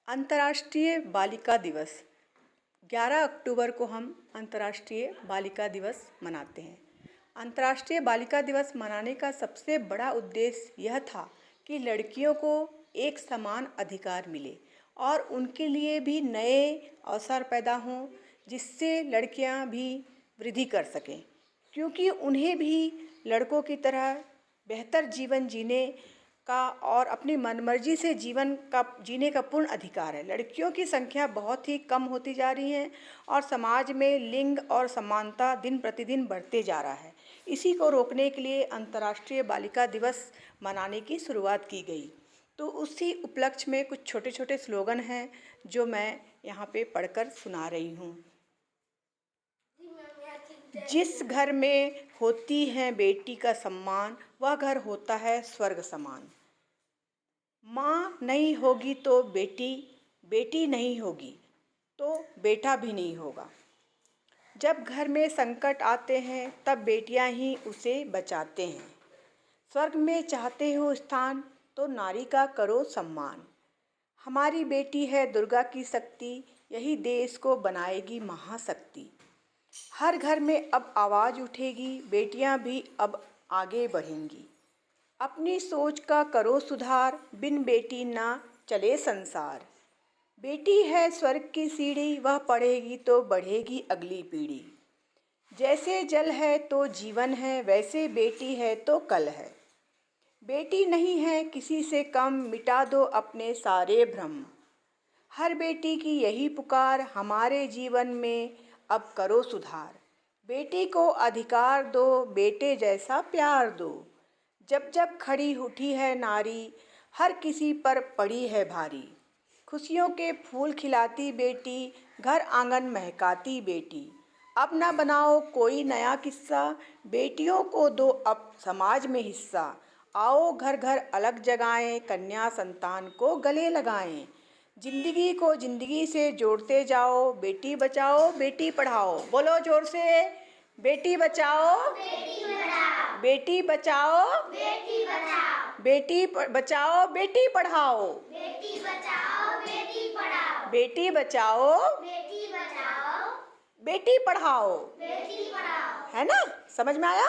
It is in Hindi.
अंतर्राष्ट्रीय बालिका दिवस 11 अक्टूबर को हम अंतर्राष्ट्रीय बालिका दिवस मनाते हैं। अंतर्राष्ट्रीय बालिका दिवस मनाने का सबसे बड़ा उद्देश्य यह था कि लड़कियों को एक समान अधिकार मिले और उनके लिए भी नए अवसर पैदा हों, जिससे लड़कियां भी वृद्धि कर सकें, क्योंकि उन्हें भी लड़कों की तरह बेहतर जीवन जीने का और अपनी मनमर्जी से जीने का पूर्ण अधिकार है। लड़कियों की संख्या बहुत ही कम होती जा रही है और समाज में लिंग और समानता दिन प्रतिदिन बढ़ते जा रहा है। इसी को रोकने के लिए अंतर्राष्ट्रीय बालिका दिवस मनाने की शुरुआत की गई। तो उसी उपलक्ष्य में कुछ छोटे छोटे स्लोगन हैं जो मैं यहाँ पे पढ़कर सुना रही हूँ। जिस घर में होती है बेटी का सम्मान, वह घर होता है स्वर्ग समान। माँ नहीं होगी तो बेटी, बेटी नहीं होगी तो बेटा भी नहीं होगा। जब घर में संकट आते हैं तब बेटियां ही उसे बचाते हैं। स्वर्ग में चाहते हो स्थान तो नारी का करो सम्मान। हमारी बेटी है दुर्गा की शक्ति, यही देश को बनाएगी महाशक्ति। हर घर में अब आवाज़ उठेगी, बेटियां भी अब आगे बढ़ेंगी। अपनी सोच का करो सुधार, बिन बेटी ना चले संसार। बेटी है स्वर्ग की सीढ़ी, वह पढ़ेगी तो बढ़ेगी अगली पीढ़ी। जैसे जल है तो जीवन है, वैसे बेटी है तो कल है। बेटी नहीं है किसी से कम, मिटा दो अपने सारे भ्रम। हर बेटी की यही पुकार, हमारे जीवन में अब करो सुधार। बेटी को अधिकार दो, बेटे जैसा प्यार दो। जब जब खड़ी उठी है नारी, हर किसी पर पड़ी है भारी। खुशियों के फूल खिलाती बेटी, घर आंगन महकाती बेटी। अब न बनाओ कोई नया किस्सा, बेटियों को दो अब समाज में हिस्सा। आओ घर घर अलग जगाएं, कन्या संतान को गले लगाएं। जिंदगी को जिंदगी से जोड़ते जाओ, बेटी बचाओ बेटी पढ़ाओ। बोलो जोर से, बेटी बचाओ बेटी पढ़ाओ, बेटी बचाओ बेटी पढ़ाओ, बेटी बचाओ बेटी पढ़ाओ, बेटी बचाओ बेटी पढ़ाओ, बेटी बचाओ बेटी बचाओ, बेटी पढ़ाओ बेटी पढ़ाओ। है ना? समझ में आया?